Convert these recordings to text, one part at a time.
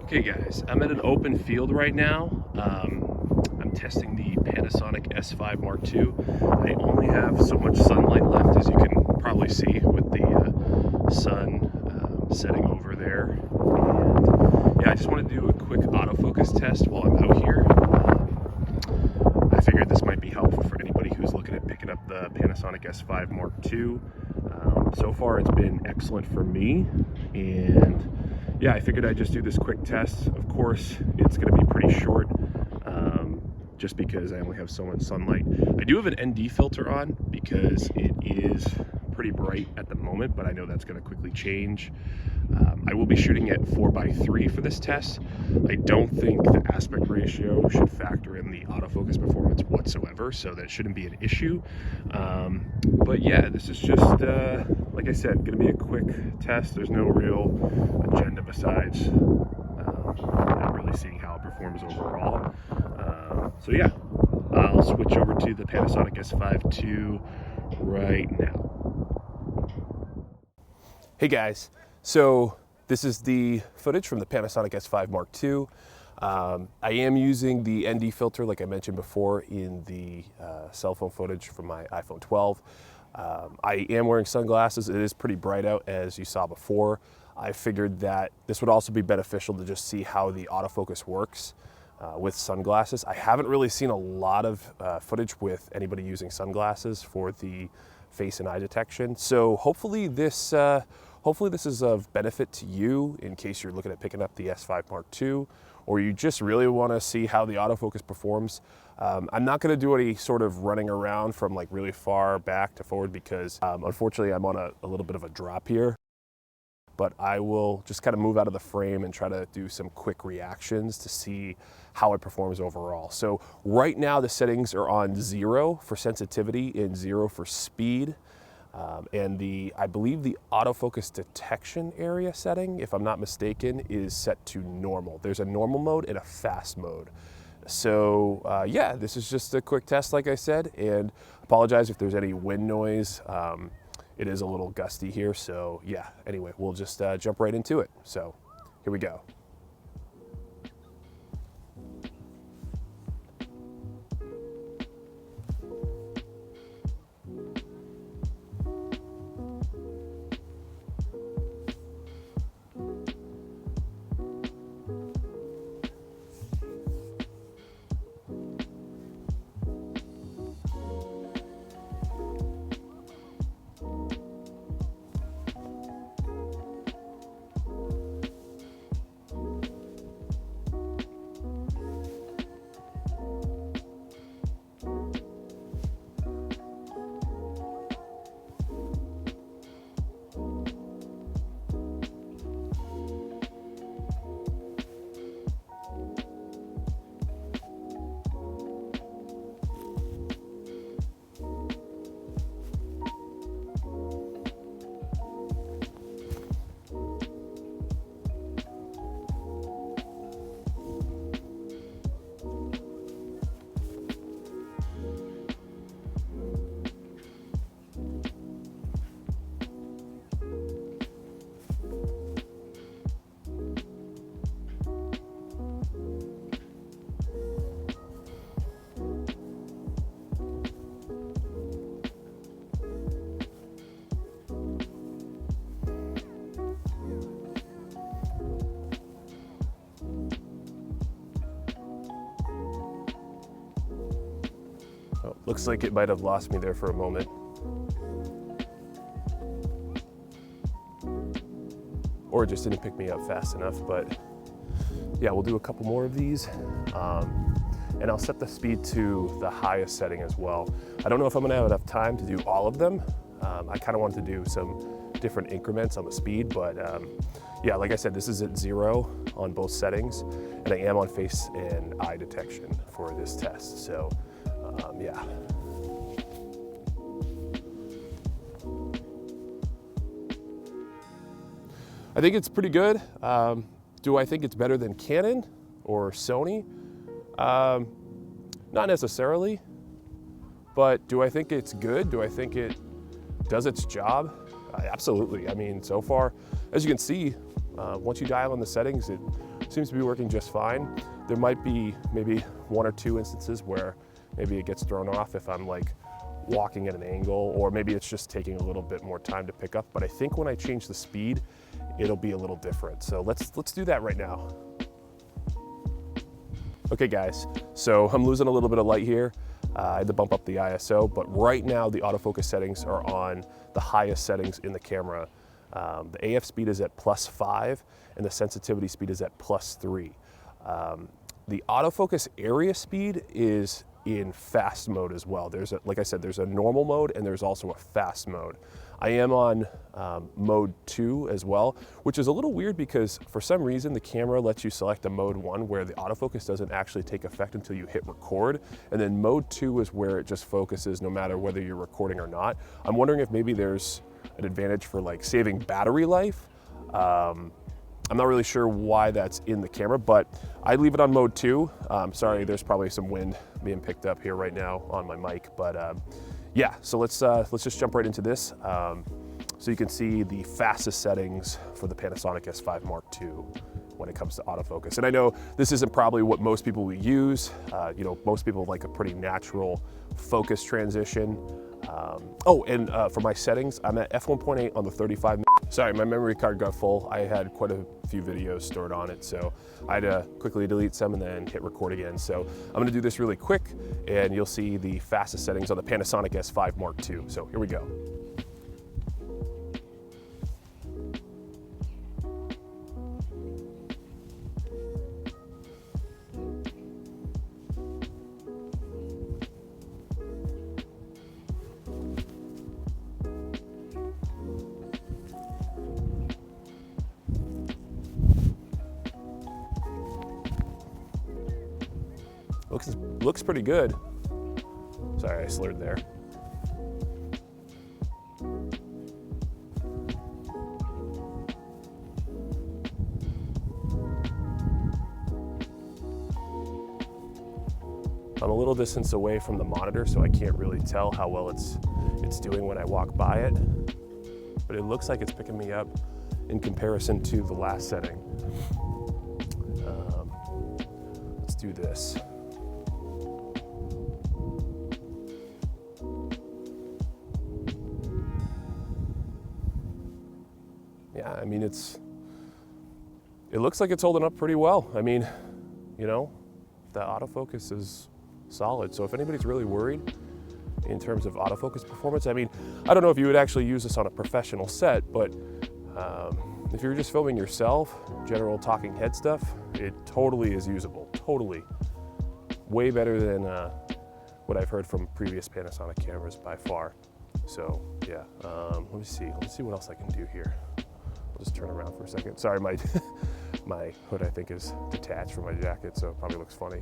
Okay guys, I'm at an open field right now. I'm testing the Panasonic S5 Mark II. I only have so much sunlight left, as you can probably see with the sun setting over there. And yeah, I just wanted to do a quick autofocus test while I'm out here. I figured this might be helpful for anybody who's looking at picking up the Panasonic S5 Mark II. So far it's been excellent for me, and yeah, I figured I'd just do this quick test. Of course, it's going to be pretty short, just because I only have so much sunlight. I do have an ND filter on because it is pretty bright at the moment, but I know that's going to quickly change. I will be shooting at 4:3 for this test. I don't think the aspect ratio should factor in the autofocus performance whatsoever, so that shouldn't be an issue. But yeah, this is just, like I said, going to be a quick test. There's no real agenda besides really seeing how it performs overall. So yeah, I'll switch over to the Panasonic S5 II right now. Hey guys, so this is the footage from the Panasonic S5 Mark II. I am using the ND filter, like I mentioned before, in the cell phone footage from my iPhone 12. I am wearing sunglasses. It is pretty bright out, as you saw before. I figured that this would also be beneficial to just see how the autofocus works with sunglasses. I haven't really seen a lot of footage with anybody using sunglasses for the face and eye detection. So hopefully this is of benefit to you in case you're looking at picking up the S5 Mark II, or you just really want to see how the autofocus performs. I'm not going to do any sort of running around from like really far back to forward because unfortunately I'm on a little bit of a drop here. But I will just kind of move out of the frame and try to do some quick reactions to see how it performs overall. So right now the settings are on 0 for sensitivity and 0 for speed. And I believe the autofocus detection area setting, if I'm not mistaken, is set to normal. There's a normal mode and a fast mode. So yeah, this is just a quick test, like I said, and apologize if there's any wind noise. It is a little gusty here, so yeah, anyway, we'll just jump right into it. So here we go. Oh, looks like it might have lost me there for a moment. Or it just didn't pick me up fast enough, but yeah, we'll do a couple more of these. And I'll set the speed to the highest setting as well. I don't know if I'm gonna have enough time to do all of them. I kind of want to do some different increments on the speed, but yeah, like I said, this is at 0 on both settings, and I am on face and eye detection for this test, so yeah. I think it's pretty good. Do I think it's better than Canon or Sony? Not necessarily, but do I think it's good? Do I think it does its job? Absolutely. I mean, so far, as you can see, once you dial in the settings, it seems to be working just fine. There might be maybe 1 or 2 instances where maybe it gets thrown off if I'm like walking at an angle, or maybe it's just taking a little bit more time to pick up. But I think when I change the speed, it'll be a little different. So let's do that right now. Okay guys, so I'm losing a little bit of light here. I had to bump up the ISO, but right now the autofocus settings are on the highest settings in the camera. The AF speed is at +5 and the sensitivity speed is at +3. The autofocus area speed is in fast mode as well. Like I said, there's a normal mode and there's also a fast mode. I am on mode 2 as well, which is a little weird because for some reason the camera lets you select a mode 1 where the autofocus doesn't actually take effect until you hit record. And then mode 2 is where it just focuses no matter whether you're recording or not. I'm wondering if maybe there's an advantage for like saving battery life. I'm not really sure why that's in the camera, but I leave it on mode 2. Sorry, there's probably some wind being picked up here right now on my mic, but yeah, so let's just jump right into this. So you can see the fastest settings for the Panasonic S5 Mark II when it comes to autofocus. And I know this isn't probably what most people will use. You know, most people like a pretty natural focus transition. For my settings, I'm at f1.8 on the 35. Sorry, my memory card got full. I had quite a few videos stored on it, so I had to quickly delete some and then hit record again. So I'm gonna do this really quick and you'll see the fastest settings on the Panasonic S5 Mark II. So here we go. Looks pretty good. Sorry, I slurred there. I'm a little distance away from the monitor, so I can't really tell how well it's doing when I walk by it, but it looks like it's picking me up in comparison to the last setting. Let's do this. Yeah, I mean, it looks like it's holding up pretty well. I mean, you know, the autofocus is solid. So if anybody's really worried in terms of autofocus performance, I mean, I don't know if you would actually use this on a professional set, but if you're just filming yourself, general talking head stuff, it totally is usable, totally. Way better than what I've heard from previous Panasonic cameras by far. So yeah, let me see what else I can do here. I'll just turn around for a second. Sorry, my hood I think is detached from my jacket, so it probably looks funny.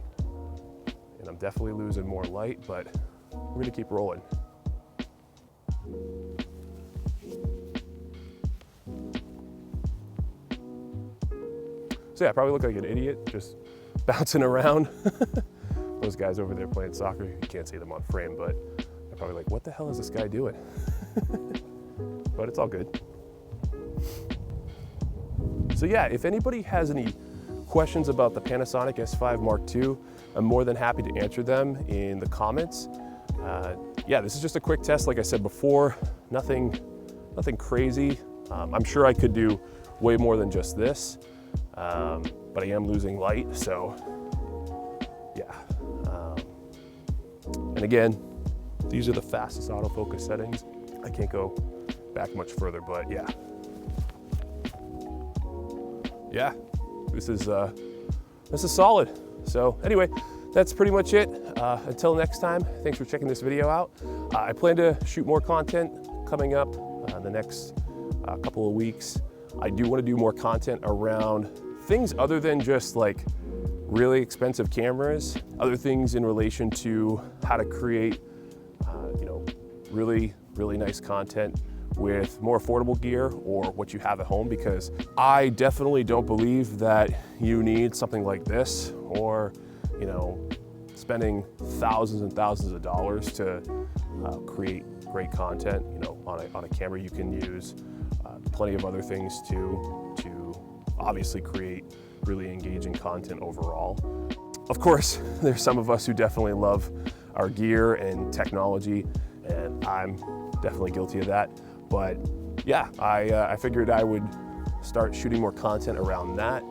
And I'm definitely losing more light, but we're gonna keep rolling. So yeah, I probably look like an idiot just bouncing around. Those guys over there playing soccer, you can't see them on frame, but they're probably like, what the hell is this guy doing? But it's all good. So yeah, if anybody has any questions about the Panasonic S5 Mark II, I'm more than happy to answer them in the comments. Yeah, this is just a quick test, like I said before, nothing crazy. I'm sure I could do way more than just this, but I am losing light, so yeah. And again, these are the fastest autofocus settings. I can't go back much further, but yeah. Yeah, this is solid. So anyway, that's pretty much it. Until next time, thanks for checking this video out. I plan to shoot more content coming up the next couple of weeks. I do want to do more content around things other than just like really expensive cameras, other things in relation to how to create, you know, really nice content with more affordable gear or what you have at home, because I definitely don't believe that you need something like this or, you know, spending thousands and thousands of dollars to create great content. You know, on a camera you can use plenty of other things to obviously create really engaging content overall. Of course, there's some of us who definitely love our gear and technology, and I'm definitely guilty of that. But yeah, I figured I would start shooting more content around that.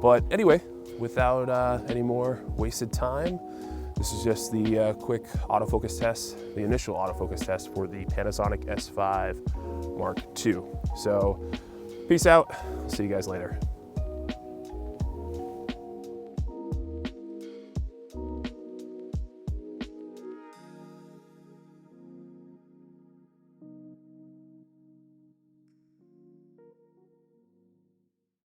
But anyway, without any more wasted time, this is just the quick autofocus test, the initial autofocus test for the Panasonic S5 Mark II. So peace out, see you guys later.